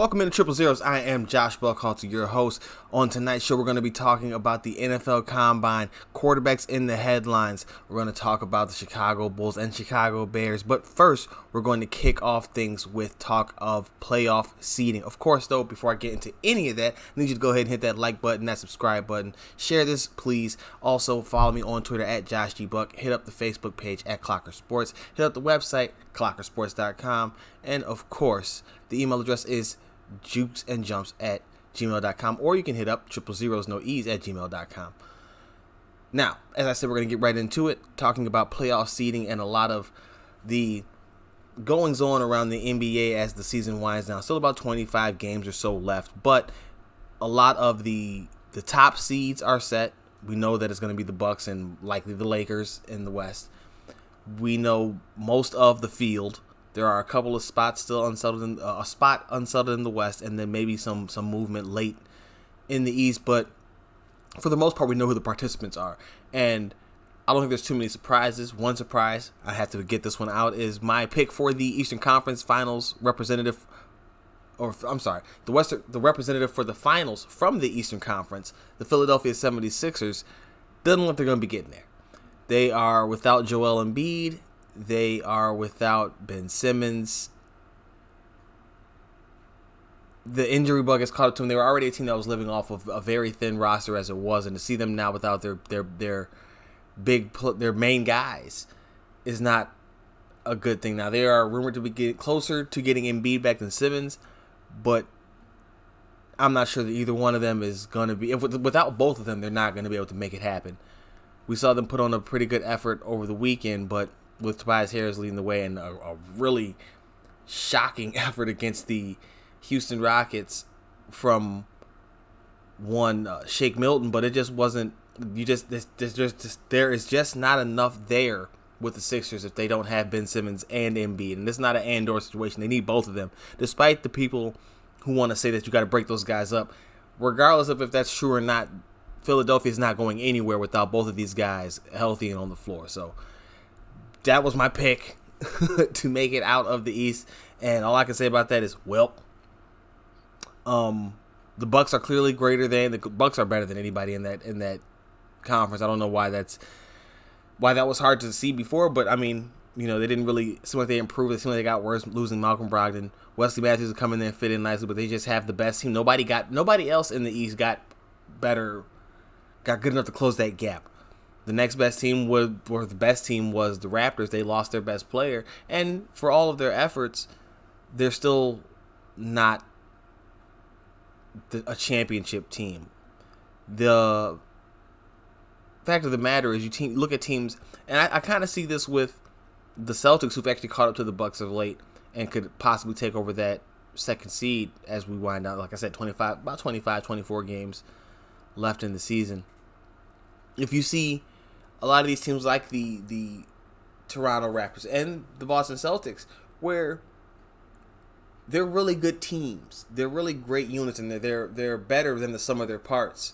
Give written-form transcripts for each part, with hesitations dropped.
Welcome into Triple Zeros. I am Josh Buckhalter, your host. On tonight's show, we're going to be talking about the NFL Combine, quarterbacks in the headlines. We're going to talk about the Chicago Bulls and Chicago Bears. But first, we're going to kick off things with talk of playoff seeding. Of course, though, before I get into any of that, I need you to go ahead and hit that like button, that subscribe button. Share this, please. Also, follow me on Twitter at JoshGBuck. Hit up the Facebook page at Clocker Sports. Hit up the website, clockersports.com. And, of course, the email address is jukesandjumps@gmail.com, or you can hit up 000 no e's at gmail.com. Now, as I said, we're going to get right into it, talking about playoff seeding and a lot of the goings on around the NBA as the season winds down. Still about 25 games or so left, but a lot of the top seeds are set. We know that it's going to be the Bucks and likely the Lakers in the West. We know most of the field. There are a couple of spots still unsettled, a spot unsettled in the West, and then maybe some movement late in the East. But for the most part, we know who the participants are. And I don't think there's too many surprises. One surprise, I have to get this one out, is my pick for the Eastern Conference Finals representative, the representative for the finals from the Eastern Conference, the Philadelphia 76ers, doesn't look like they're going to be getting there. They are without Joel Embiid. They are without Ben Simmons. The injury bug has caught up to them. They were already a team that was living off of a very thin roster as it was, and to see them now without their main guys is not a good thing. Now they are rumored to be getting closer to getting Embiid back than Simmons, but I'm not sure that either one of them is going to be. Without both of them, they're not going to be able to make it happen. We saw them put on a pretty good effort over the weekend, but with Tobias Harris leading the way and a really shocking effort against the Houston Rockets from one Shake Milton, but it just wasn't. There is just not enough there with the Sixers if they don't have Ben Simmons and Embiid, and this is not an and/or situation. They need both of them, despite the people who want to say that you got to break those guys up. Regardless of if that's true or not, Philadelphia is not going anywhere without both of these guys healthy and on the floor. So that was my pick to make it out of the East, and all I can say about that is, well, the Bucks are clearly the Bucks are better than anybody in that conference. I don't know why that was hard to see before, but I mean, you know, they didn't really seem like they improved. It seemed like they got worse losing Malcolm Brogdon. Wesley Matthews would come in there and fit in nicely, but they just have the best team. Nobody else in the East got good enough to close that gap. The next best team the best team was the Raptors. They lost their best player, and for all of their efforts, they're still not a championship team. The fact of the matter is, you look at teams, and I kind of see this with the Celtics, who've actually caught up to the Bucks of late and could possibly take over that second seed as we wind down. Like I said, 24 games left in the season. If you see a lot of these teams like the Toronto Raptors and the Boston Celtics, where they're really good teams, they're really great units, and they're better than the sum of their parts.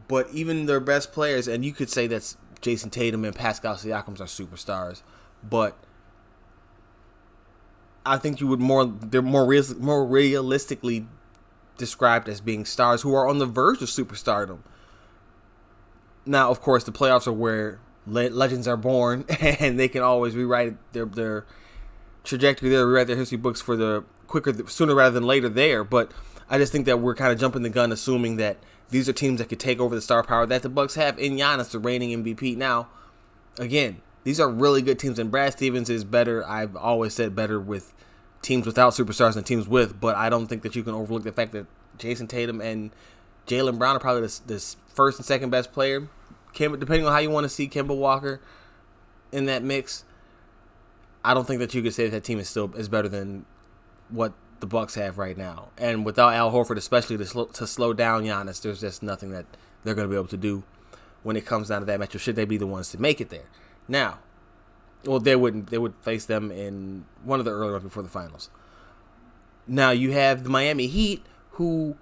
But even their best players, and you could say that's Jason Tatum and Pascal Siakam are superstars, but I think they're more realistically described as being stars who are on the verge of superstardom. Now, of course, the playoffs are where legends are born, and they can always rewrite their trajectory there, rewrite their history books for sooner rather than later there. But I just think that we're kind of jumping the gun, assuming that these are teams that could take over the star power that the Bucks have in Giannis, the reigning MVP. Now, again, these are really good teams, and Brad Stevens is better. I've always said better with teams without superstars than teams with, but I don't think that you can overlook the fact that Jason Tatum and Jaylen Brown are probably the first and second best player. Depending on how you want to see Kemba Walker in that mix, I don't think that you could say that team is better than what the Bucks have right now. And without Al Horford, especially to slow down Giannis, there's just nothing that they're going to be able to do when it comes down to that matchup, should they be the ones to make it there. Now, well, they would face them in one of the early ones before the finals. Now, you have the Miami Heat, who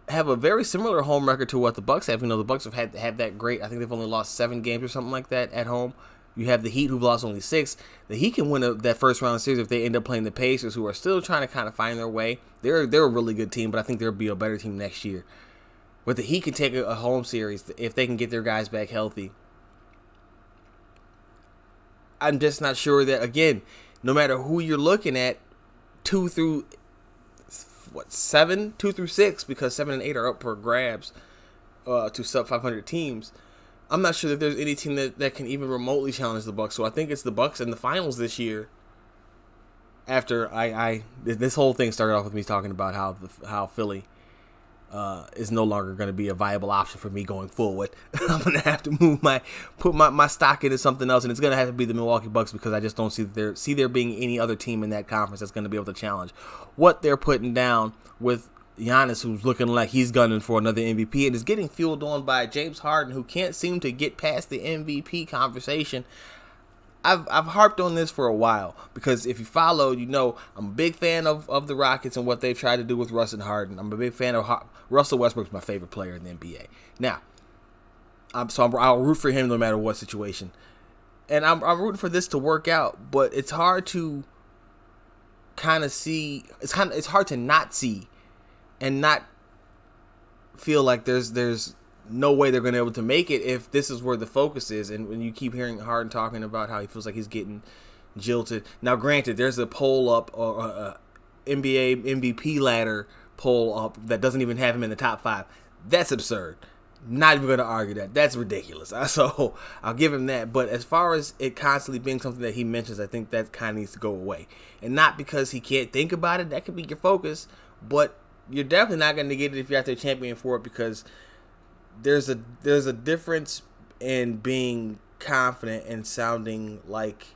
have a very similar home record to what the Bucks have. You know, the Bucks have had that great. I think they've only lost 7 games or something like that at home. You have the Heat, who've lost only 6. The Heat can win that first round series if they end up playing the Pacers, who are still trying to kind of find their way. They're a really good team, but I think they'll be a better team next year. But the Heat can take a home series if they can get their guys back healthy. I'm just not sure that, again, no matter who you're looking at, 2 through 7, 2 through 6, because 7 and 8 are up for grabs to sub 500 teams. I'm not sure that there's any team that can even remotely challenge the Bucks. So I think it's the Bucks in the finals this year. After this whole thing started off with me talking about how Philly is no longer going to be a viable option for me going forward. I'm going to have to put my stock into something else, and it's going to have to be the Milwaukee Bucks, because I just don't see there being any other team in that conference that's going to be able to challenge what they're putting down with Giannis, who's looking like he's gunning for another MVP and is getting fueled on by James Harden, who can't seem to get past the MVP conversation. I've harped on this for a while, because if you follow, you know I'm a big fan of the Rockets and what they've tried to do with Russ and Harden. I'm a big fan of Russell Westbrook's my favorite player in the NBA. Now, I'll root for him no matter what situation, and I'm rooting for this to work out. But it's hard to kind of see. It's hard to not see and not feel like there's no way they're going to be able to make it if this is where the focus is. And when you keep hearing Harden talking about how he feels like he's getting jilted. Now, granted, there's a poll up, or a NBA MVP ladder poll up that doesn't even have him in the top 5. That's absurd. Not even going to argue that. That's ridiculous. So I'll give him that. But as far as it constantly being something that he mentions, I think that kind of needs to go away. And not because he can't think about it. That could be your focus. But you're definitely not going to get it if you're out there championing for it, because there's a difference in being confident and sounding like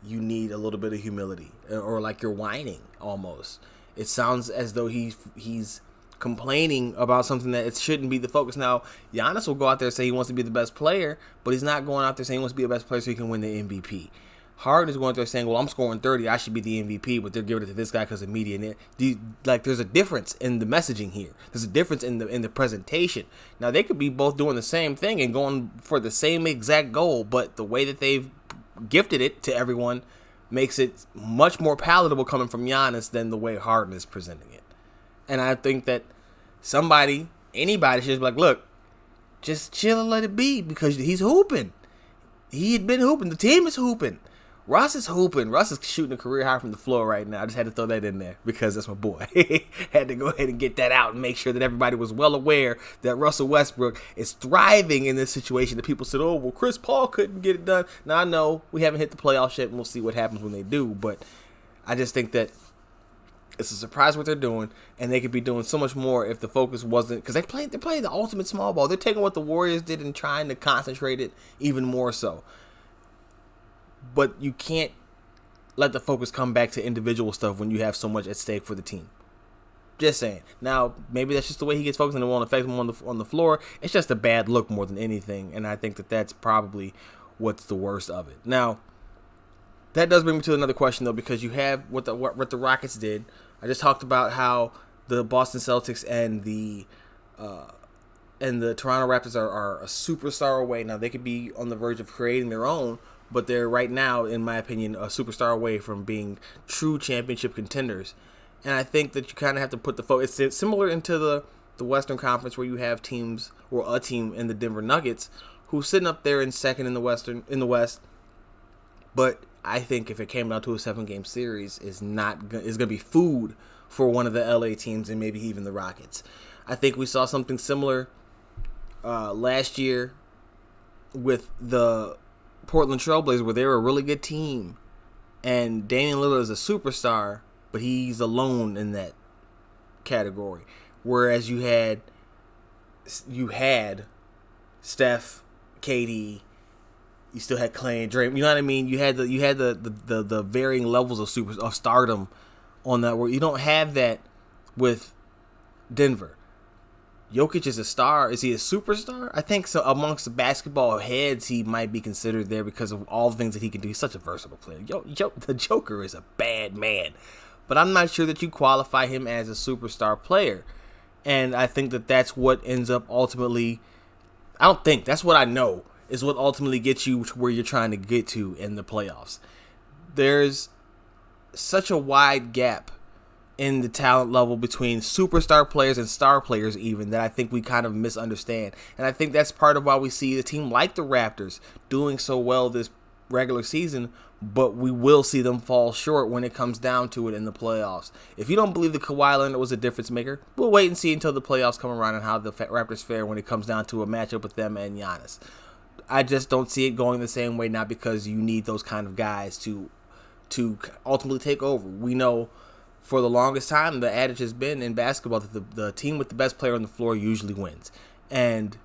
you need a little bit of humility, or like you're whining almost. It sounds as though he's complaining about something that it shouldn't be the focus. Now, Giannis will go out there and say he wants to be the best player, but he's not going out there saying he wants to be the best player so he can win the MVP. Harden is going through saying, well, I'm scoring 30, I should be the MVP, but they're giving it to this guy because of media. There's a difference in the messaging here. There's a difference in the presentation. Now, they could be both doing the same thing and going for the same exact goal, but the way that they've gifted it to everyone makes it much more palatable coming from Giannis than the way Harden is presenting it. And I think that anybody should just be like, look, just chill and let it be, because he's hooping. He had been hooping. The team is hooping. Russ is hooping. Russ is shooting a career high from the floor right now. I just had to throw that in there because that's my boy. Had to go ahead and get that out and make sure that everybody was well aware that Russell Westbrook is thriving in this situation. That people said, oh, well, Chris Paul couldn't get it done. Now, I know we haven't hit the playoffs yet, and we'll see what happens when they do. But I just think that it's a surprise what they're doing, and they could be doing so much more if the focus wasn't, because they're playing the ultimate small ball. They're taking what the Warriors did and trying to concentrate it even more so. But you can't let the focus come back to individual stuff when you have so much at stake for the team. Just saying. Now, maybe that's just the way he gets focused and it won't affect him on the floor. It's just a bad look more than anything, and I think that that's probably what's the worst of it. Now, that does bring me to another question, though, because you have what the Rockets did. I just talked about how the Boston Celtics and the Toronto Raptors are a superstar away. Now, they could be on the verge of creating their own, but they're right now, in my opinion, a superstar away from being true championship contenders. And I think that you kind of have to put the focus. It's similar into the Western Conference, where you have teams, or a team in the Denver Nuggets, who's sitting up there in second in the West. But I think if it came down to a 7-game series, is going to be food for one of the LA teams and maybe even the Rockets. I think we saw something similar last year with the Portland Trailblazers, where they were a really good team, and Damian Lillard is a superstar, but he's alone in that category. Whereas you had Steph, KD, you still had Clay and Draymond. You know what I mean? You had the varying levels of stardom on that. Where you don't have that with Denver. Jokic is a star. Is he a superstar? I think so. Amongst the basketball heads, he might be considered there because of all the things that he can do. He's such a versatile player. The Joker is a bad man. But I'm not sure that you qualify him as a superstar player. And I think that that's what ends up ultimately... I don't think. That's what I know. is what ultimately gets you to where you're trying to get to in the playoffs. There's such a wide gap in the talent level between superstar players and star players even that I think we kind of misunderstand. And I think that's part of why we see a team like the Raptors doing so well this regular season, but we will see them fall short when it comes down to it in the playoffs. If you don't believe that Kawhi Leonard was a difference maker, we'll wait and see until the playoffs come around and how the Raptors fare when it comes down to a matchup with them and Giannis. I just don't see it going the same way, not because you need those kind of guys to ultimately take over. We know for the longest time the adage has been in basketball that the team with the best player on the floor usually wins. And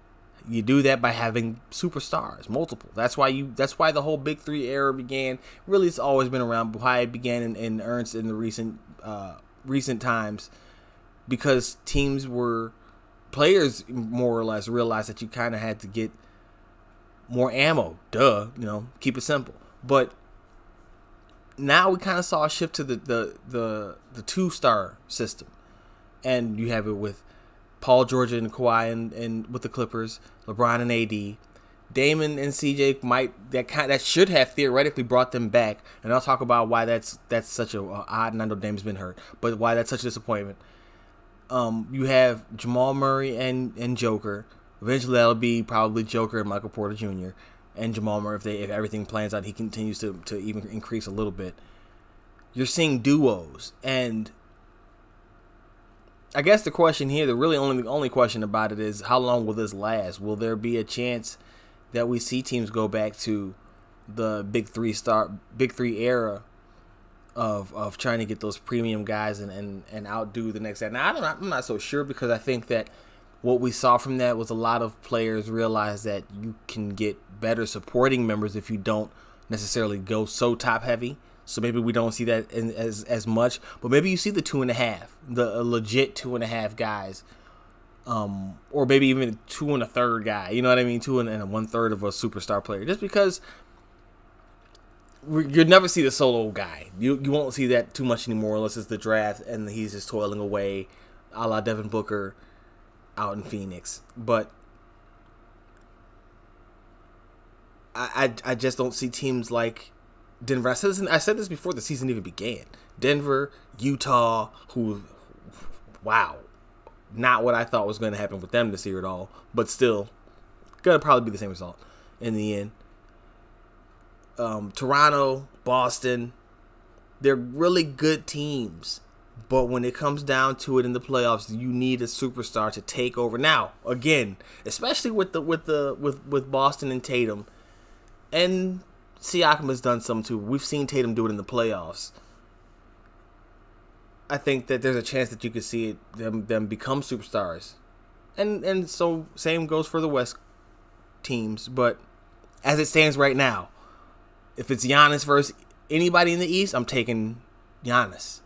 you do that by having superstars, multiple. That's why the whole Big Three era began. Really, it's always been around. Why it began in earnest in the recent times, because players more or less realized that you kind of had to get more ammo. Keep it simple. But now we kind of saw a shift to the 2-star system, and you have it with Paul George and Kawhi and with the Clippers, LeBron and AD, Damon and CJ that should have theoretically brought them back, and I'll talk about why that's such a odd. And I know Damon's been hurt, but why that's such a disappointment. You have Jamal Murray and Joker. Eventually, that'll be probably Joker and Michael Porter Jr. and Jamal Murray if everything plans out. He continues to even increase a little bit. You're seeing duos, and I guess the question here, the only question about it is how long will this last? Will there be a chance that we see teams go back to the Big Three era of trying to get those premium guys and outdo the next guy? Now I'm not so sure, because I think that what we saw from that was a lot of players realize that you can get better supporting members if you don't necessarily go so top heavy. So maybe we don't see that as much, but maybe you see the 2.5, the legit 2.5 guys, or maybe even 2 1/3 guy. You know what I mean? 2 1/3 of a superstar player. Just because you'll never see the solo guy. You won't see that too much anymore unless it's the draft and he's just toiling away, a la Devin Booker out in Phoenix. But I just don't see teams like Denver. I said this before the season even began. Denver, Utah, not what I thought was going to happen with them this year at all. But still, going to probably be the same result in the end. Toronto, Boston, they're really good teams. But when it comes down to it in the playoffs, you need a superstar to take over. Now, again, especially with Boston and Tatum, and Siakam has done some too. We've seen Tatum do it in the playoffs. I think that there's a chance that you could see them become superstars, and so same goes for the West teams. But as it stands right now, if it's Giannis versus anybody in the East, I'm taking Giannis.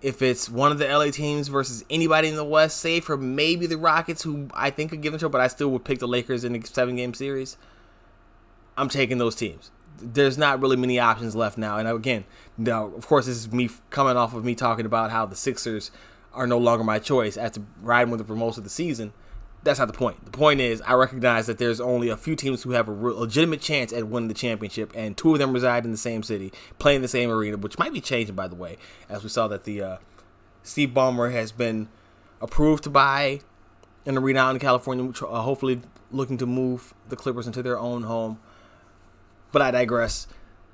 If it's one of the LA teams versus anybody in the West, save for maybe the Rockets, who I think could give them trouble, but I still would pick the Lakers in a 7-game series, I'm taking those teams. There's not really many options left now. And again, now, of course, this is me coming off of me talking about how the Sixers are no longer my choice after riding with them for most of the season. That's not the point. The point is, I recognize that there's only a few teams who have a legitimate chance at winning the championship, and 2 of them reside in the same city, play in the same arena, which might be changing, by the way, as we saw that the Steve Ballmer has been approved to buy an arena out in California, hopefully looking to move the Clippers into their own home. But I digress.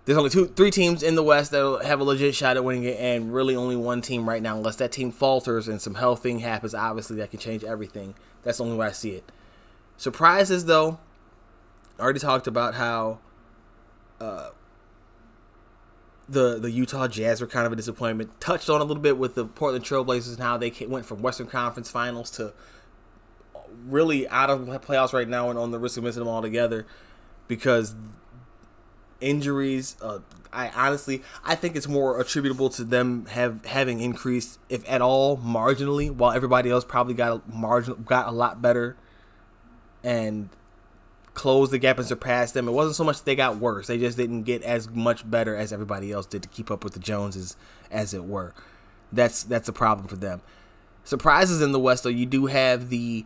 There's only 3 teams in the West that have a legit shot at winning it, and really only one team right now. Unless that team falters and some health thing happens, obviously that can change everything. That's the only way I see it. Surprises, though, I already talked about how the Utah Jazz were kind of a disappointment. Touched on a little bit with the Portland Trailblazers and how they went from Western Conference Finals to really out of the playoffs right now and on the risk of missing them altogether because injuries. I think it's more attributable to them having increased, if at all, marginally, while everybody else probably got a lot better and closed the gap and surpassed them. It wasn't so much that they got worse; they just didn't get as much better as everybody else did to keep up with the Joneses, as it were. That's a problem for them. Surprises in the West, though, you do have the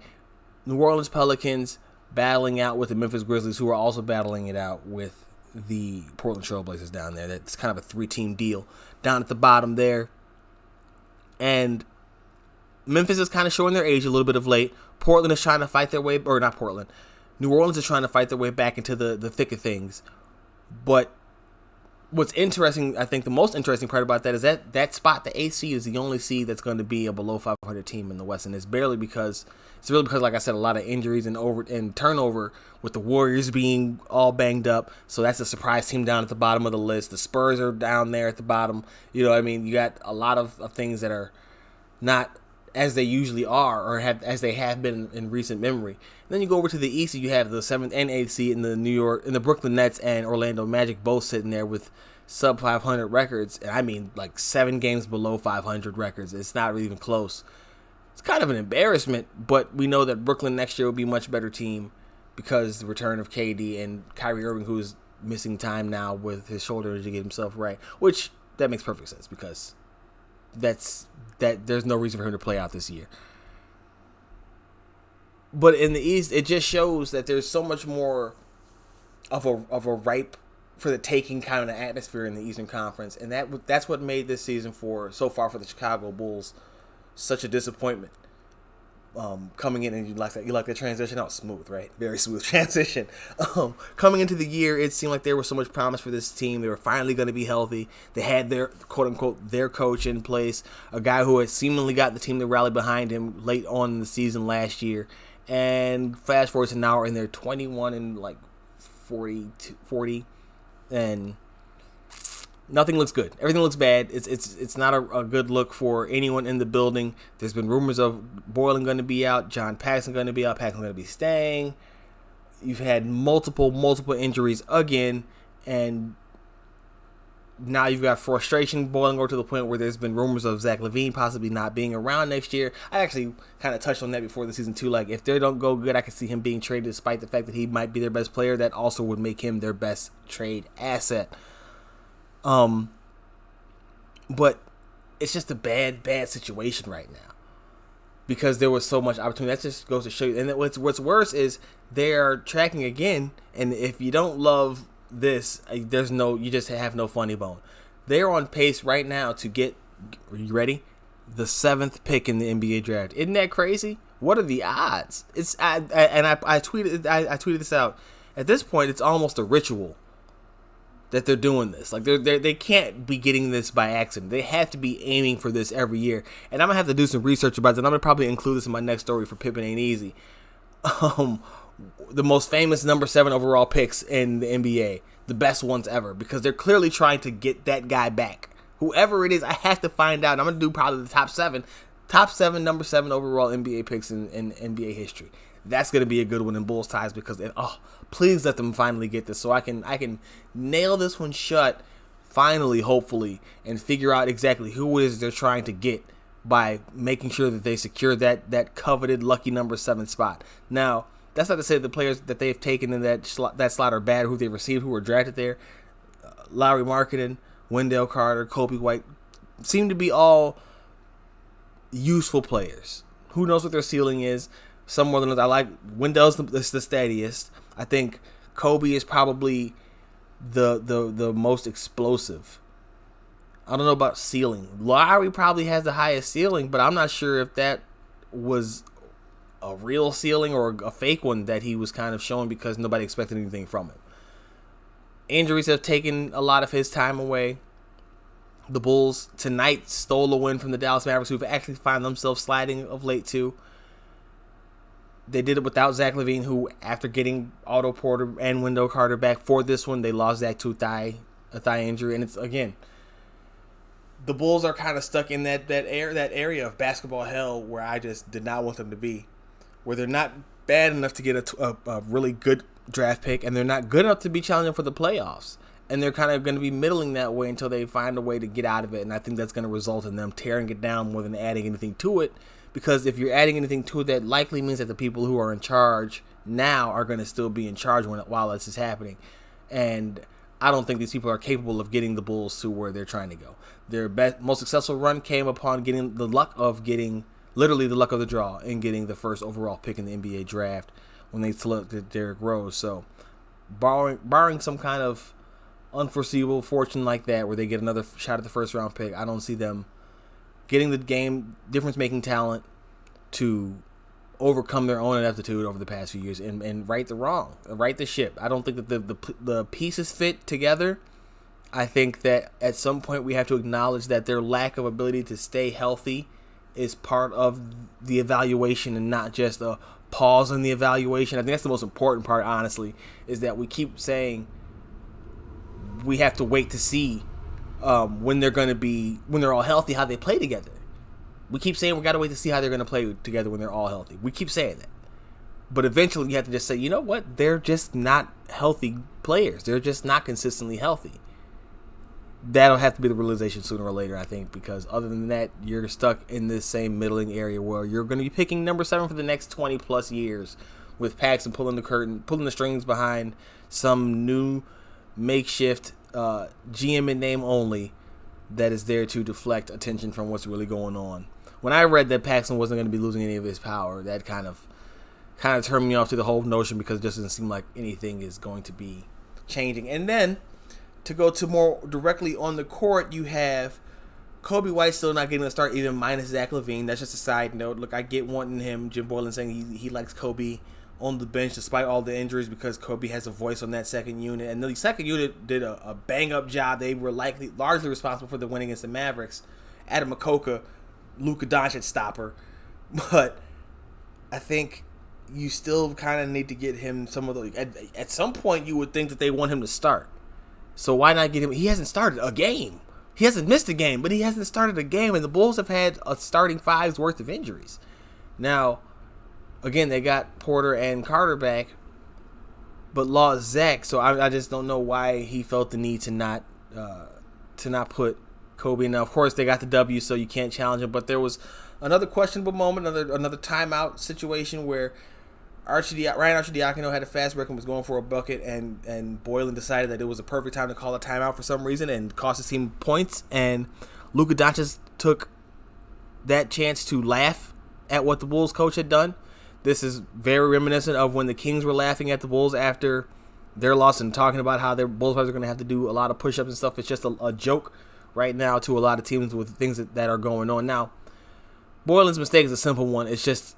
New Orleans Pelicans battling out with the Memphis Grizzlies, who are also battling it out with the Portland Trailblazers down there. That's kind of a 3-team deal down at the bottom there. And Memphis is kind of showing their age a little bit of late. Portland is trying to fight their way, or not Portland. New Orleans is trying to fight their way back into the thick of things. But what's interesting, I think the most interesting part about that is that spot, the 8th seed, is the only seed that's going to be a below 500 team in the West, and it's really because, like I said, a lot of injuries and turnover with the Warriors being all banged up. So that's a surprise team down at the bottom of the list. The Spurs are down there at the bottom. You know what I mean? You got a lot of things that are not as they usually are, or as they have been in recent memory. And then you go over to the East, you have the 7th and 8th seed in the Brooklyn Nets and Orlando Magic, both sitting there with sub 500 records, and I mean like 7 games below 500 records. It's not even close. It's kind of an embarrassment, but we know that Brooklyn next year will be a much better team because the return of KD and Kyrie Irving, who's missing time now with his shoulder to get himself right, which that makes perfect sense because there's no reason for him to play out this year. But in the East, it just shows that there's so much more of a ripe for the taking kind of atmosphere in the Eastern Conference, and that's what made this season so far for the Chicago Bulls such a disappointment. Coming in, and you like the transition? Oh, smooth, right? Very smooth transition. Coming into the year, it seemed like there was so much promise for this team. They were finally going to be healthy. They had their quote unquote their coach in place, a guy who had seemingly got the team to rally behind him late on in the season last year. And fast forward to now, we're in their 21 and like 40, and nothing looks good. Everything looks bad. It's not a good look for anyone in the building. There's been rumors of Boylen going to be out, John Paxson going to be out, Paxson going to be staying. You've had multiple injuries again, and now you've got frustration boiling over to the point where there's been rumors of Zach LaVine possibly not being around next year. I actually kind of touched on that before the season too. Like, if they don't go good, I can see him being traded despite the fact that he might be their best player. That also would make him their best trade asset. But it's just a bad situation right now because there was so much opportunity. That just goes to show you. And what's worse is they are tracking again, and if you don't love this, you just have no funny bone. They're on pace right now to get, are you ready? The 7th pick in the NBA draft. Isn't that crazy? What are the odds? I tweeted this out. At this point, it's almost a ritual that they're doing this. Like they can't be getting this by accident. They have to be aiming for this every year. And I'm gonna have to do some research about that. I'm gonna probably include this in my next story for Pippen Ain't Easy. The most famous number 7 overall picks in the NBA, the best ones ever, because they're clearly trying to get that guy back. Whoever it is, I have to find out. I'm gonna do probably the top 7 number 7 overall NBA picks in NBA history. That's gonna be a good one in Bulls ties because please let them finally get this so I can nail this one shut finally, hopefully, and figure out exactly who it is they're trying to get by making sure that they secure that coveted lucky number 7 spot. Now, that's not to say the players that they've taken in that slot are bad, who they've received, who were drafted there. Lauri Markkanen, Wendell Carter, Kobe White seem to be all useful players. Who knows what their ceiling is? Some more than others. I like Wendell's the steadiest. I think Kobe is probably the most explosive. I don't know about ceiling. Lowry probably has the highest ceiling, but I'm not sure if that was a real ceiling or a fake one that he was kind of showing because nobody expected anything from him. Injuries have taken a lot of his time away. The Bulls tonight stole a win from the Dallas Mavericks, who've actually found themselves sliding of late too. They did it without Zach LaVine, who, after getting Otto Porter and Wendell Carter back for this one, they lost Zach to a thigh injury. And it's, again, the Bulls are kind of stuck in that area of basketball hell where I just did not want them to be, where they're not bad enough to get a really good draft pick, and they're not good enough to be challenging for the playoffs. And they're kind of going to be middling that way until they find a way to get out of it. And I think that's going to result in them tearing it down more than adding anything to it. Because if you're adding anything to it, that likely means that the people who are in charge now are going to still be in charge while this is happening. And I don't think these people are capable of getting the Bulls to where they're trying to go. Their most successful run came upon literally the luck of the draw and getting the first overall pick in the NBA draft when they selected Derrick Rose. So, barring some kind of unforeseeable fortune like that, where they get another shot at the first round pick, I don't see them getting the game difference-making talent to overcome their own ineptitude over the past few years and right the wrong, right the ship. I don't think that the pieces fit together. I think that at some point we have to acknowledge that their lack of ability to stay healthy is part of the evaluation and not just a pause in the evaluation. I think that's the most important part, honestly, is that we keep saying we have to wait to see when they're all healthy, how they play together. We keep saying we got to wait to see how they're going to play together when they're all healthy. We keep saying that. But eventually you have to just say, you know what? They're just not healthy players. They're just not consistently healthy. That'll have to be the realization sooner or later, I think, because other than that, you're stuck in this same middling area where you're going to be picking number 7 for the next 20 plus years, with Paxson pulling the strings behind some new makeshift GM in name only that is there to deflect attention from what's really going on. When I read that Paxson wasn't going to be losing any of his power, that kind of turned me off to the whole notion, because it just doesn't seem like anything is going to be changing. And then, to go to more directly on the court, you have Coby White still not getting a start, even minus Zach LaVine. That's just a side note. Look, I get wanting him, Jim Boylan saying he likes Coby on the bench despite all the injuries, because Coby has a voice on that second unit. And the second unit did a bang-up job. They were largely responsible for the win against the Mavericks. Adam Makoka, Luka Doncic stopper. But I think you still kind of need to get him some of the... At some point, you would think that they want him to start. So why not get him? He hasn't started a game. He hasn't missed a game, but he hasn't started a game. And the Bulls have had a starting 5's worth of injuries. Now, again, they got Porter and Carter back, but lost Zach. So I just don't know why he felt the need to not put Coby. Now, of course, they got the W, so you can't challenge him. But there was another questionable moment, another timeout situation where Ryan Arcidiacono had a fast break and was going for a bucket, and Boylan decided that it was a perfect time to call a timeout for some reason and cost his team points. And Luka Doncic took that chance to laugh at what the Bulls coach had done. This is very reminiscent of when the Kings were laughing at the Bulls after their loss and talking about how their Bulls players are going to have to do a lot of push-ups and stuff. It's just a joke right now to a lot of teams with things that are going on. Now, Boylan's mistake is a simple one. It's just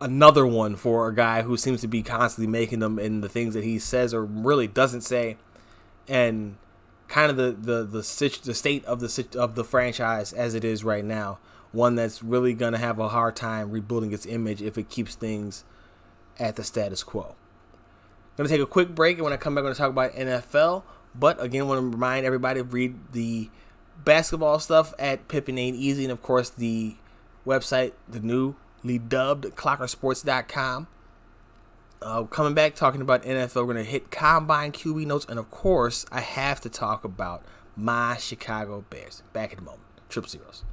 another one for a guy who seems to be constantly making them in the things that he says or really doesn't say, and kind of the state of the franchise as it is right now, one that's really going to have a hard time rebuilding its image if it keeps things at the status quo. I'm going to take a quick break, and when I come back, I'm going to talk about NFL. But again, I want to remind everybody to read the basketball stuff at Pippen Ain't Easy, and of course the website, the newly dubbed clockersports.com. Coming back, talking about NFL, we're going to hit Combine QB notes, and of course, I have to talk about my Chicago Bears. Back in a moment. Triple Zeros.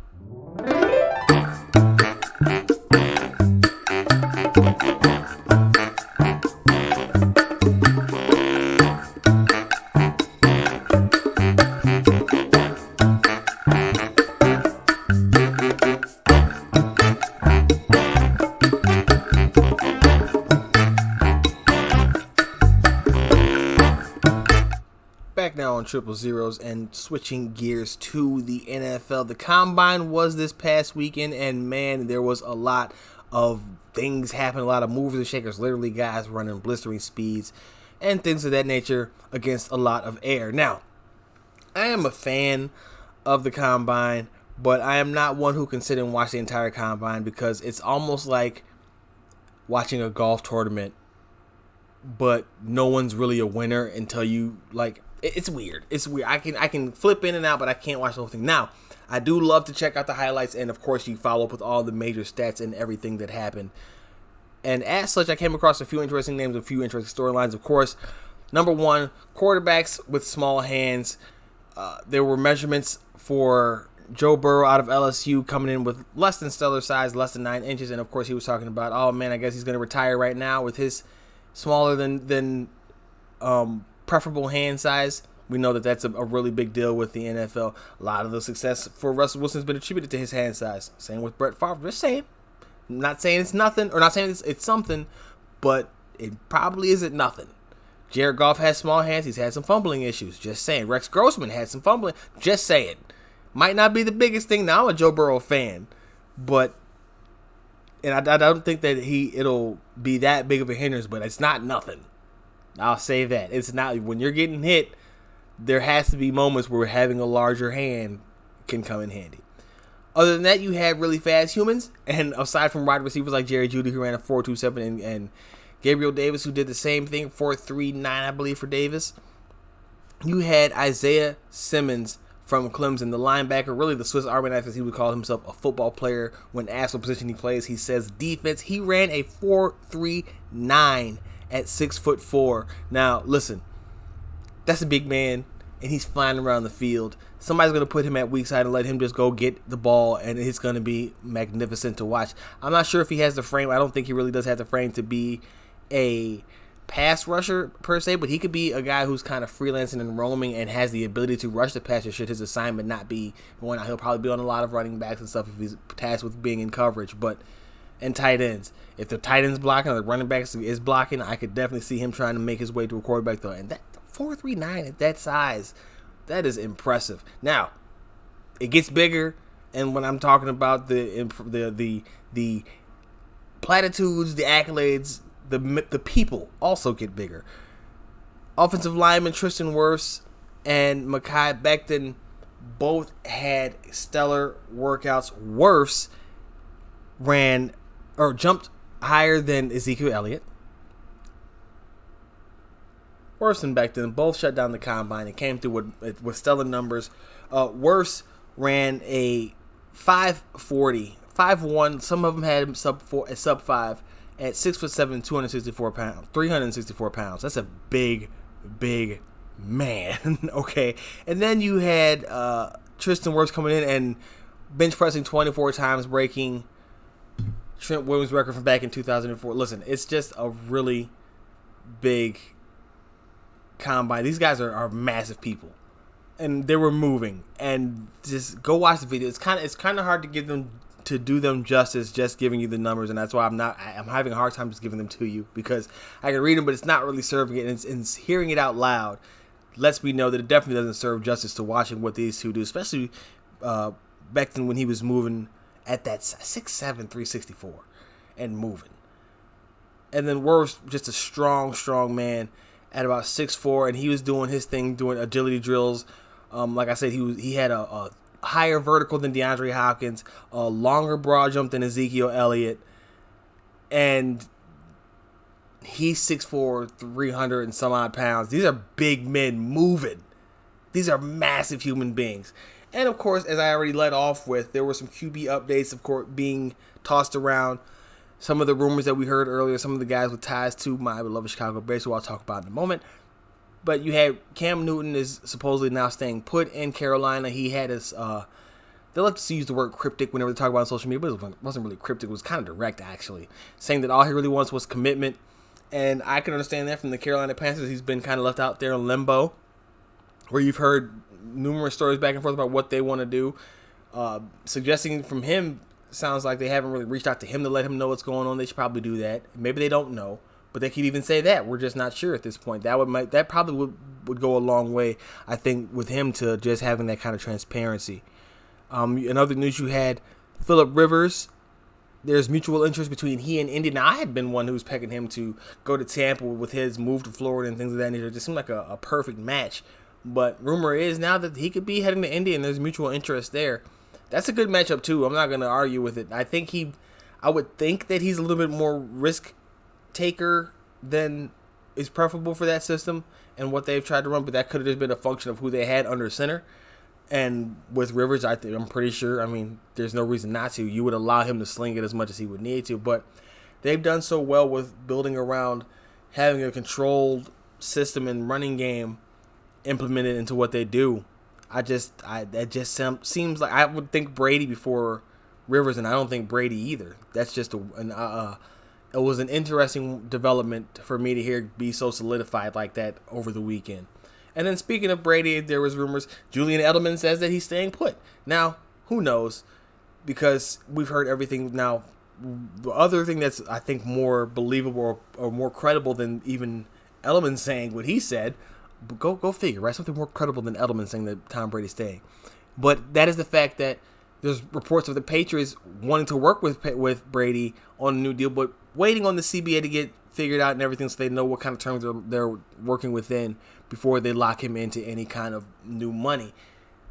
Back now on Triple Zeros and switching gears to the NFL. The Combine was this past weekend, and man, there was a lot of things happening, a lot of movers and shakers, literally guys running blistering speeds and things of that nature against a lot of air. Now, I am a fan of the Combine, but I am not one who can sit and watch the entire Combine, because it's almost like watching a golf tournament, but no one's really a winner until you, like, it's weird. It's weird. I can flip in and out, but I can't watch the whole thing. Now, I do love to check out the highlights, and of course, you follow up with all the major stats and everything that happened. And as such, I came across a few interesting names, a few interesting storylines. Of course, number one, quarterbacks with small hands. There were measurements for Joe Burrow out of LSU coming in with less than stellar size, less than 9 inches, and of course, he was talking about, oh man, I guess he's going to retire right now with his smaller than preferable hand size. We know that that's a really big deal with the NFL. A lot of the success for Russell Wilson has been attributed to his hand size. Same with Brett Favre. Just saying. Not saying it's nothing, or not saying it's something, but it probably isn't nothing. Jared Goff has small hands. He's had some fumbling issues. Just saying. Rex Grossman had some fumbling. Just saying. Might not be the biggest thing. Now, I'm a Joe Burrow fan. But, and I don't think that it'll be that big of a hindrance, but it's not nothing. I'll say that. It's not. When you're getting hit, there has to be moments where having a larger hand can come in handy. Other than that, you had really fast humans. And aside from wide receivers like Jerry Jeudy, who ran a 4.27, and Gabriel Davis, who did the same thing, 4.39, I believe, for Davis. You had Isaiah Simmons from Clemson, the linebacker, really the Swiss Army knife, as he would call himself, a football player. When asked what position he plays, he says defense. He ran a 4.39 at 6'4". Now, listen, that's a big man, and he's flying around the field. Somebody's going to put him at weak side and let him just go get the ball, and it's going to be magnificent to watch. I'm not sure if he has the frame. I don't think he really does have the frame to be a pass rusher per se, but he could be a guy who's kind of freelancing and roaming and has the ability to rush the passer should his assignment not be going out. He'll probably be on a lot of running backs and stuff if he's tasked with being in coverage, and tight ends. If the tight end's blocking or the running back is blocking, I could definitely see him trying to make his way to a quarterback though. And that 4.39 at that size, that is impressive. Now, it gets bigger, and when I'm talking about the platitudes, the accolades, the people also get bigger. Offensive lineman Tristan Wirfs and Mekhi Becton both had stellar workouts. Wirfs jumped higher than Ezekiel Elliott. Wirfs and Becton both shut down the combine and came through with stellar numbers. Wirfs ran a 5.40, 5.1. Some of them had sub 5 at 6'7", 364 pounds. That's a big man. Okay, and then you had Tristan Wirfs coming in and bench pressing 24 times, breaking Trent Williams' record from back in 2004. Listen, it's just a really big combine. These guys are massive people, and they were moving. And just go watch the video. It's kind of hard to do them justice just giving you the numbers, and that's why I'm having a hard time just giving them to you, because I can read them, but it's not really serving it. And hearing it out loud lets me know that it definitely doesn't serve justice to watching what these two do, especially Becton when he was moving at that 6'7", 364 and moving. And then Wirfs, just a strong man at about 6'4", and he was doing his thing, doing agility drills. Like I said, he had a higher vertical than DeAndre Hopkins, a longer broad jump than Ezekiel Elliott, and he's 6'4", 300 and some odd pounds. These are big men moving. These are massive human beings. And of course, as I already led off with, there were some QB updates, of course, being tossed around. Some of the rumors that we heard earlier, some of the guys with ties to my beloved Chicago Bears, who I'll talk about in a moment. But you had Cam Newton is supposedly now staying put in Carolina. He had his, they love to use the word cryptic whenever they talk about it on social media, but it wasn't really cryptic. It was kind of direct, actually, saying that all he really wants was commitment. And I can understand that from the Carolina Panthers. He's been kind of left out there in limbo, where you've heard numerous stories back and forth about what they want to do. Suggesting from him, sounds like they haven't really reached out to him to let him know what's going on. They should probably do that. Maybe they don't know, but they could even say that. We're just not sure at this point. That probably would go a long way, I think, with him to just having that kind of transparency. In other news, you had Phillip Rivers. There's mutual interest between he and Indy. Now, I had been one who was pegging him to go to Tampa with his move to Florida and things of that nature. It just seemed like a perfect match. But rumor is now that he could be heading to Indy, and there's mutual interest there. That's a good matchup, too. I'm not going to argue with it. I would think that he's a little bit more risk taker than is preferable for that system and what they've tried to run, but that could have just been a function of who they had under center. And with Rivers, I'm pretty sure, there's no reason not to. You would allow him to sling it as much as he would need to, but they've done so well with building around having a controlled system and running game implemented into what they do. That just seems like I would think Brady before Rivers, and I don't think Brady either. That's just it was an interesting development for me to hear it be so solidified like that over the weekend. And then speaking of Brady, there was rumors. Julian Edelman says that he's staying put. Now, who knows? Because we've heard everything now the other thing that's, I think, more believable or more credible than even Edelman saying what he said, go figure, right? Something more credible than Edelman saying that Tom Brady's staying. But that is the fact that there's reports of the Patriots wanting to work with Brady on a new deal, but waiting on the CBA to get figured out and everything so they know what kind of terms they're working within before they lock him into any kind of new money.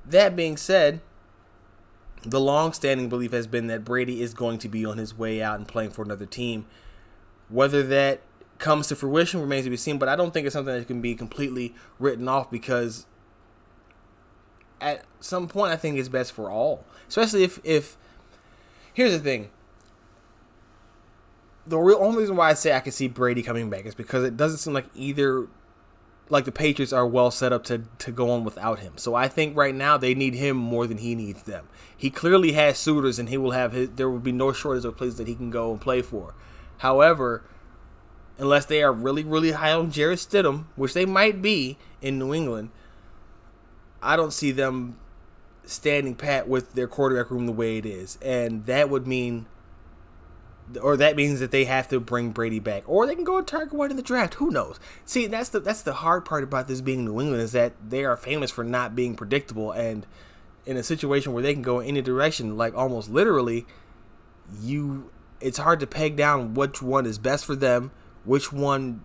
That being said, the long-standing belief has been that Brady is going to be on his way out and playing for another team. Whether that comes to fruition remains to be seen, but I don't think it's something that can be completely written off, because at some point I think it's best for all. Especially if here's the thing. The only reason why I say I can see Brady coming back is because it doesn't seem like the Patriots are well set up to go on without him. So I think right now they need him more than he needs them. He clearly has suitors, and there will be no shortage of places that he can go and play for. However, unless they are really, really high on Jarrett Stidham, which they might be in New England, I don't see them standing pat with their quarterback room the way it is. And that means that they have to bring Brady back, or they can go and target one in the draft. Who knows? See, that's the hard part about this being New England, is that they are famous for not being predictable, and in a situation where they can go in any direction, like almost literally, it's hard to peg down which one is best for them, which one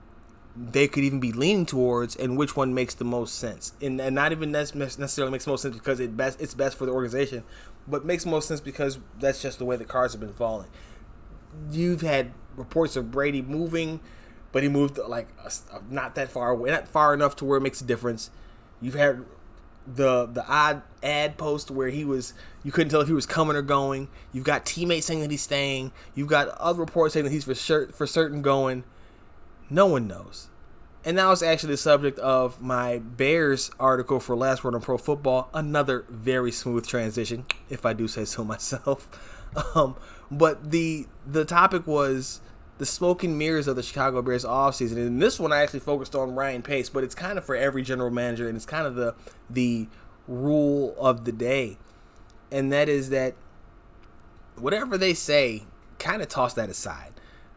they could even be leaning towards, and which one makes the most sense. And not even necessarily makes the most sense because it's best for the organization, but makes most sense because that's just the way the cards have been falling. You've had reports of Brady moving, but he moved not that far away, not far enough to where it makes a difference. You've had the odd ad post where you couldn't tell if he was coming or going. You've got teammates saying that he's staying. You've got other reports saying that he's for certain going. No one knows. And that was actually the subject of my Bears article for Last Word on Pro Football. Another very smooth transition, if I do say so myself. But the topic was the smoke and mirrors of the Chicago Bears offseason. And this one I actually focused on Ryan Pace, but it's kind of for every general manager, and it's kind of the rule of the day. And that is that whatever they say, kind of toss that aside.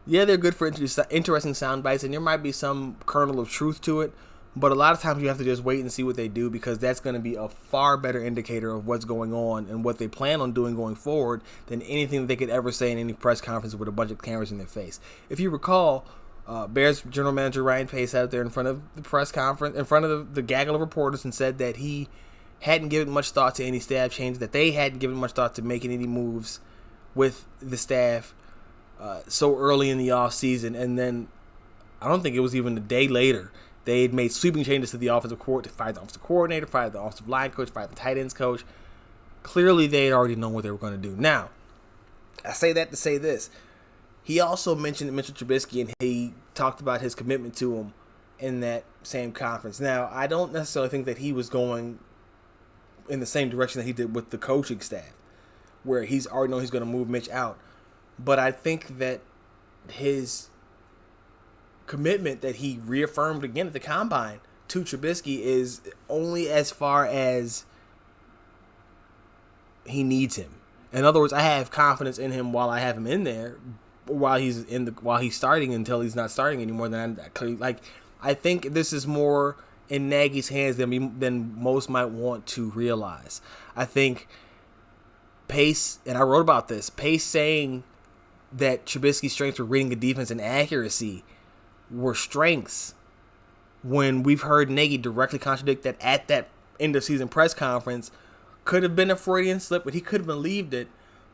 Yeah, they're good for interesting sound bites, and there might be some kernel of truth to it, but a lot of times you have to just wait and see what they do, because that's going to be a far better indicator of what's going on and what they plan on doing going forward than anything that they could ever say in any press conference with a bunch of cameras in their face. If you recall, Bears general manager Ryan Pace out there in front of the press conference, in front of the gaggle of reporters, and said that he hadn't given much thought to any staff changes, that they hadn't given much thought to making any moves with the staff so early in the offseason. And then I don't think it was even a day later, they had made sweeping changes to the offensive coordinator, fired the offensive coordinator, fired the offensive line coach, fired the tight ends coach. Clearly, they had already known what they were going to do. Now, I say that to say this. He also mentioned Mitchell Trubisky, and he talked about his commitment to him in that same conference. Now, I don't necessarily think that he was going in the same direction that he did with the coaching staff, where he's already known he's going to move Mitch out. But I think that his commitment that he reaffirmed again at the Combine to Trubisky is only as far as he needs him. In other words, I have confidence in him while I have him in there, while he's starting, until he's not starting anymore. I think this is more in Nagy's hands than most might want to realize. I think Pace, and I wrote about this, Pace saying that Trubisky's strengths were reading the defense and accuracy were strengths, when we've heard Nagy directly contradict that at that end of season press conference. Could have been a Freudian slip, but he could have believed it.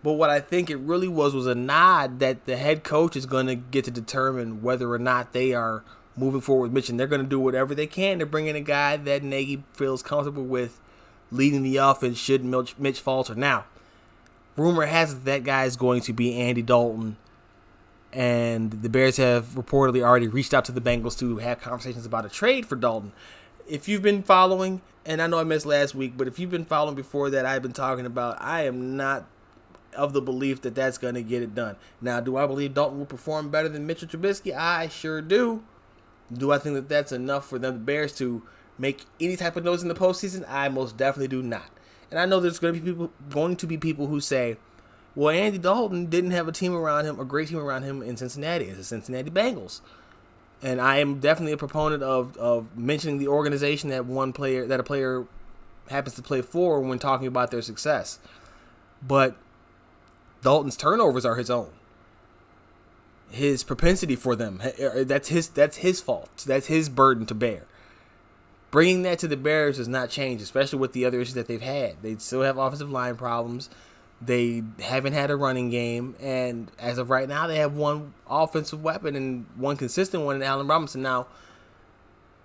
But what I think it really was a nod that the head coach is going to get to determine whether or not they are moving forward with Mitch, and they're going to do whatever they can to bring in a guy that Nagy feels comfortable with leading the offense should Mitch falter. Now, rumor has it that guy is going to be Andy Dalton, and the Bears have reportedly already reached out to the Bengals to have conversations about a trade for Dalton. If you've been following, and I know I missed last week, but if you've been following before that, I've been talking about, I am not of the belief that that's going to get it done. Now, do I believe Dalton will perform better than Mitchell Trubisky? I sure do. Do I think that that's enough for the Bears to make any type of noise in the postseason? I most definitely do not. And I know there's going to be people who say, Well, Andy Dalton didn't have a team around him, a great team around him in Cincinnati. It's the Cincinnati Bengals. And I am definitely a proponent of mentioning the organization that a player happens to play for when talking about their success. But Dalton's turnovers are his own. His propensity for them, that's his fault. That's his burden to bear. Bringing that to the Bears does not change, especially with the other issues that they've had. They still have offensive line problems. They haven't had a running game, and as of right now, they have one offensive weapon and one consistent one in Allen Robinson. Now,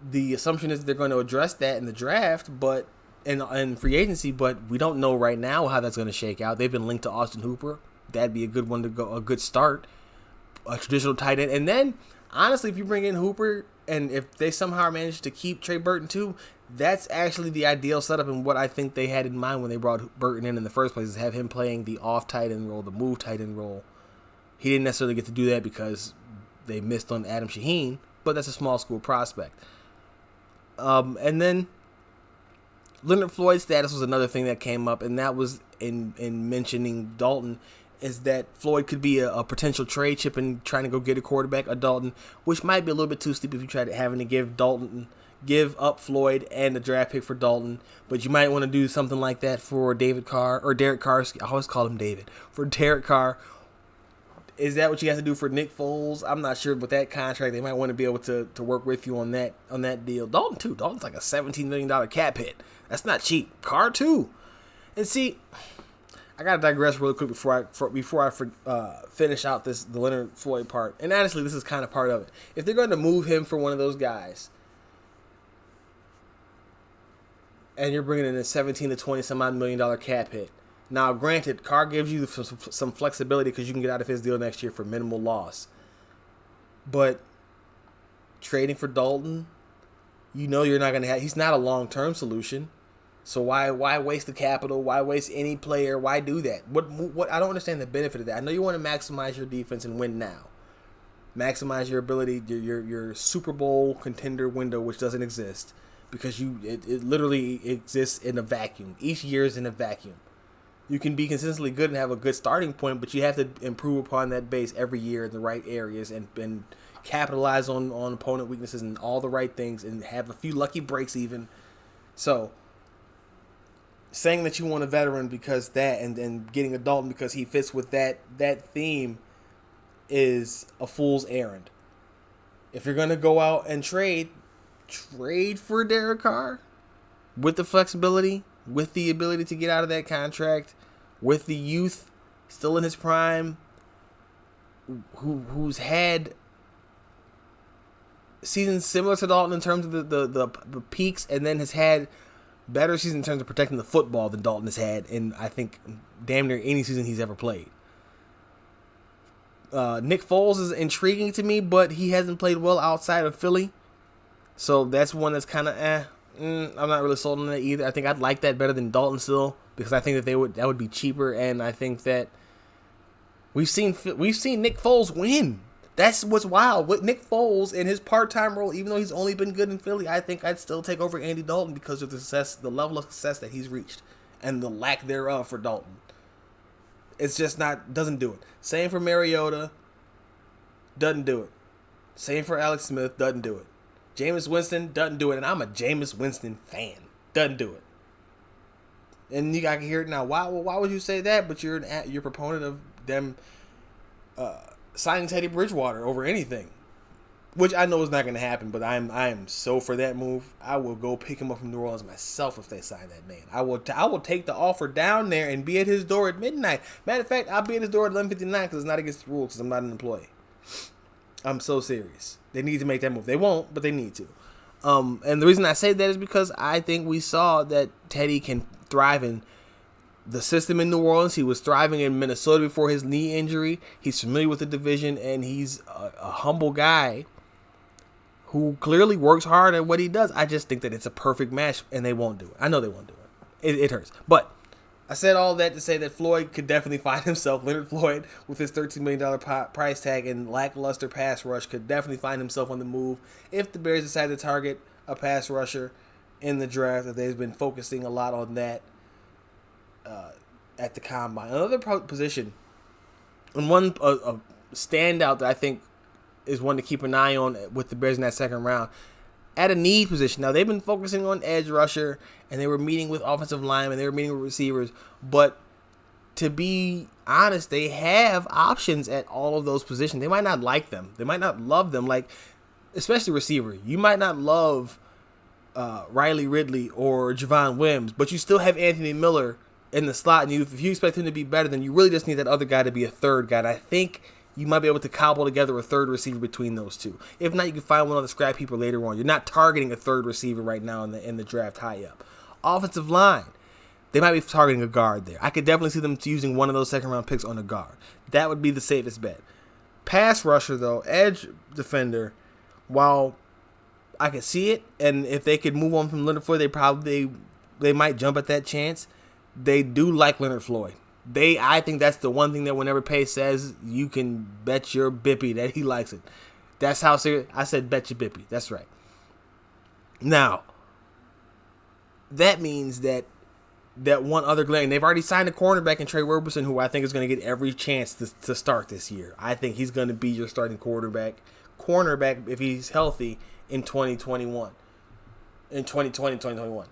the assumption is that they're going to address that in the draft, but in free agency, but we don't know right now how that's going to shake out. They've been linked to Austin Hooper. That'd be a good one to go, a good start, a traditional tight end, and then honestly, if you bring in Hooper, and if they somehow manage to keep Trey Burton too, that's actually the ideal setup and what I think they had in mind when they brought Burton in the first place, is have him playing the off tight end role, the move tight end role. He didn't necessarily get to do that because they missed on Adam Shaheen, but that's a small school prospect. And then Leonard Floyd's status was another thing that came up, and that was in mentioning Dalton, is that Floyd could be a potential trade chip and trying to go get a quarterback, a Dalton, which might be a little bit too steep if you try to having to give up Floyd and the draft pick for Dalton, but you might want to do something like that for Derek Carr. I always call him David. For Derek Carr. Is that what you have to do for Nick Foles? I'm not sure, but that contract, they might want to be able to work with you on that deal. Dalton too. Dalton's like a $17 million cap hit. That's not cheap. Carr too. And see, I gotta digress really quick before I finish out the Leonard Floyd part. And honestly, this is kind of part of it. If they're going to move him for one of those guys, and you're bringing in a 17 to 20 some odd $1 million cap hit. Now, granted, Carr gives you some flexibility because you can get out of his deal next year for minimal loss. But trading for Dalton, you know you're not going to have. He's not a long-term solution. So why waste the capital? Why waste any player? Why do that? What I don't understand the benefit of that. I know you want to maximize your defense and win now. Maximize your ability, your Super Bowl contender window, which doesn't exist. Because it literally exists in a vacuum. Each year is in a vacuum. You can be consistently good and have a good starting point, but you have to improve upon that base every year in the right areas and capitalize on opponent weaknesses and all the right things and have a few lucky breaks even. So, saying that you want a veteran because that and getting a Dalton because he fits with that theme is a fool's errand. If you're going to go out and trade for Derek Carr with the flexibility, with the ability to get out of that contract, with the youth still in his prime, who's had seasons similar to Dalton in terms of the peaks, and then has had better seasons in terms of protecting the football than Dalton has had in, I think, damn near any season he's ever played. Nick Foles is intriguing to me, but he hasn't played well outside of Philly. So that's one that's kind of I'm not really sold on that either. I think I'd like that better than Dalton still, because I think that would be cheaper, and I think that we've seen Nick Foles win. That's what's wild. With Nick Foles in his part-time role, even though he's only been good in Philly, I think I'd still take over Andy Dalton because of the level of success that he's reached and the lack thereof for Dalton. It's just doesn't do it. Same for Mariota, doesn't do it. Same for Alex Smith, doesn't do it. Jameis Winston doesn't do it, and I'm a Jameis Winston fan. Doesn't do it. And I can hear it now. Why would you say that? But you're a proponent of them signing Teddy Bridgewater over anything, which I know is not going to happen. But I am so for that move. I will go pick him up from New Orleans myself if they sign that man. I will take the offer down there and be at his door at midnight. Matter of fact, I'll be at his door at 11:59 because it's not against the rules because I'm not an employee. I'm so serious. They need to make that move. They won't, but they need to. And the reason I say that is because I think we saw that Teddy can thrive in the system in New Orleans. He was thriving in Minnesota before his knee injury. He's familiar with the division, and he's a humble guy who clearly works hard at what he does. I just think that it's a perfect match, and they won't do it. I know they won't do it. It hurts. But I said all that to say that Floyd could definitely find himself, Leonard Floyd, with his $13 million price tag and lackluster pass rush, could definitely find himself on the move if the Bears decide to target a pass rusher in the draft, as they've been focusing a lot on that at the combine. Another position And one a standout that I think is one to keep an eye on with the Bears in that second round at a need position. Now they've been focusing on edge rusher, and they were meeting with offensive linemen, they were meeting with receivers, but to be honest, they have options at all of those positions. They might not like them. They might not love them. Like, especially receiver. You might not love Riley Ridley or Javon Wims, but you still have Anthony Miller in the slot. And if you expect him to be better, then you really just need that other guy to be a third guy. And I think you might be able to cobble together a third receiver between those two. If not, you can find one of the scrap heaper later on. You're not targeting a third receiver right now in the draft high up. Offensive line. They might be targeting a guard there. I could definitely see them using one of those second-round picks on a guard. That would be the safest bet. Pass rusher, though, edge defender, while I could see it, and if they could move on from Leonard Floyd, they might jump at that chance. They do like Leonard Floyd. I think that's the one thing that whenever Pace says, you can bet your bippy that he likes it. That's how serious. I said bet your bippy. That's right. Now, that means that one other glaring. They've already signed a cornerback in Trey Roberson, who I think is going to get every chance to start this year. I think he's going to be your starting cornerback if he's healthy in 2021. In 2021.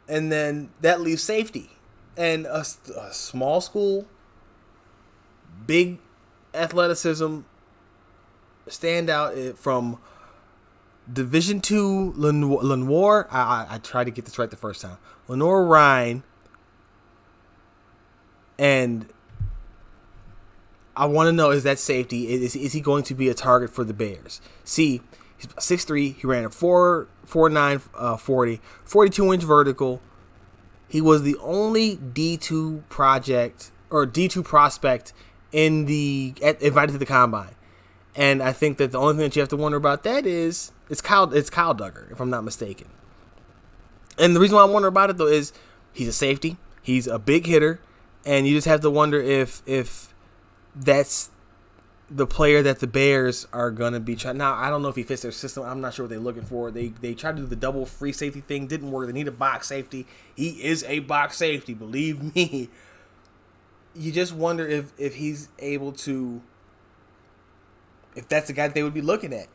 And then that leaves safety. And a small school, big athleticism, standout from Division II, Lenoir. I tried to get this right the first time. Lenoir-Rhyne. And I want to know, is that safety? Is he going to be a target for the Bears? See, he's 6'3". He ran a 4.49 40, 42-inch vertical. He was the only D2 prospect invited to the combine. And I think that the only thing that you have to wonder about that is it's Kyle Duggar, if I'm not mistaken. And the reason why I wonder about it, though, is he's a safety. He's a big hitter. And you just have to wonder if that's the player that the Bears are going to be trying. Now, I don't know if he fits their system. I'm not sure what they're looking for. They tried to do the double free safety thing. Didn't work. They need a box safety. He is a box safety. Believe me. You just wonder if he's able to, if that's the guy that they would be looking at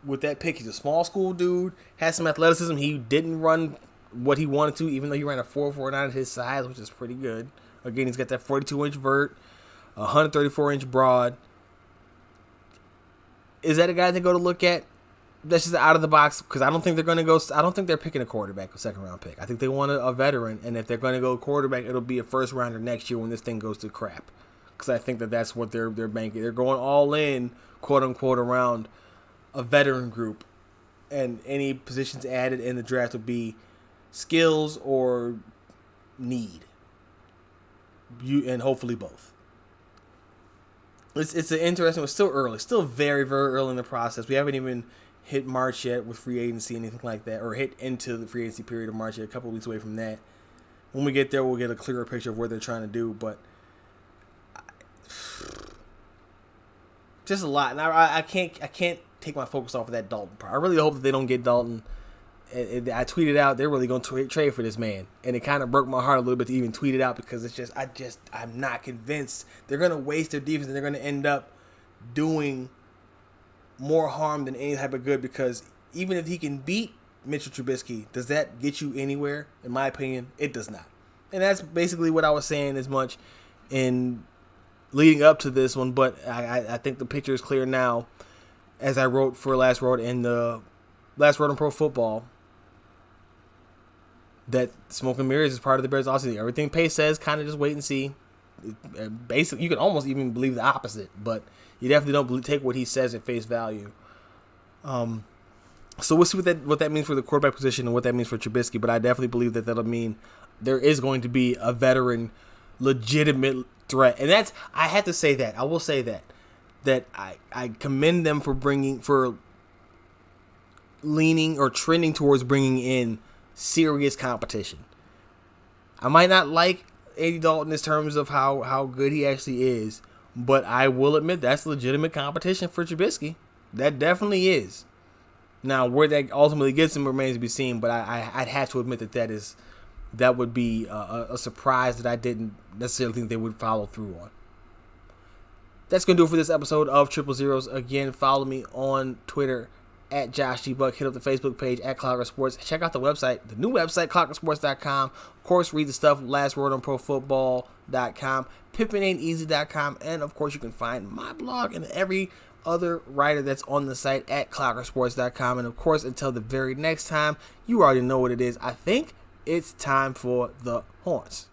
with that pick. He's a small school dude, has some athleticism. He didn't run what he wanted to, even though he ran a 4.49 at his size, which is pretty good. Again, he's got that 42-inch vert, 134-inch broad. Is that a guy they go to look at? That's just out of the box, because I don't think they're going to go. I don't think they're picking a quarterback, a second-round pick. I think they want a veteran, and if they're going to go quarterback, it'll be a first-rounder next year when this thing goes to crap. Because I think that's what they're banking. They're going all in, quote-unquote, around a veteran group, and any positions added in the draft would be skills or need. And hopefully both. It's an interesting. It's still early. Still very, very early in the process. We haven't even hit March yet with free agency, anything like that, or hit into the free agency period of March yet. A couple of weeks away from that. When we get there, we'll get a clearer picture of what they're trying to do. But just a lot. And I can't take my focus off of that Dalton part. I really hope that they don't get Dalton. I tweeted out they're really going to trade for this man, and it kind of broke my heart a little bit to even tweet it out, because I'm not convinced they're going to waste their defense, and they're going to end up doing more harm than any type of good, because even if he can beat Mitchell Trubisky, does that get you anywhere? In my opinion, it does not. And that's basically what I was saying as much in leading up to this one, but I think the picture is clear now, as I wrote for Last Word in the Last Word on Pro Football, that smoke and mirrors is part of the Bears offseason. Everything Pace says, kind of just wait and see. Basically, you can almost even believe the opposite, but you definitely don't take what he says at face value. So we'll see what that means for the quarterback position and what that means for Trubisky, but I definitely believe that'll mean there is going to be a veteran, legitimate threat. And that's, I have to say that. I will say that I commend them for leaning or trending towards bringing in serious competition. I might not like Andy Dalton in terms of how good he actually is, but I will admit that's legitimate competition for Trubisky. That definitely is. Now, where that ultimately gets him remains to be seen, but I'd have to admit that would be a surprise that I didn't necessarily think they would follow through on. That's going to do it for this episode of Triple Zeros. Again, follow me on Twitter at Josh G. Buck. Hit up the Facebook page at Clocker Sports. Check out the website, the new website, clockersports.com. Of course, read the stuff, lastwordonprofootball.com, pippinainteasy.com, and of course, you can find my blog and every other writer that's on the site at clockersports.com. And of course, until the very next time, you already know what it is. I think it's time for the horns.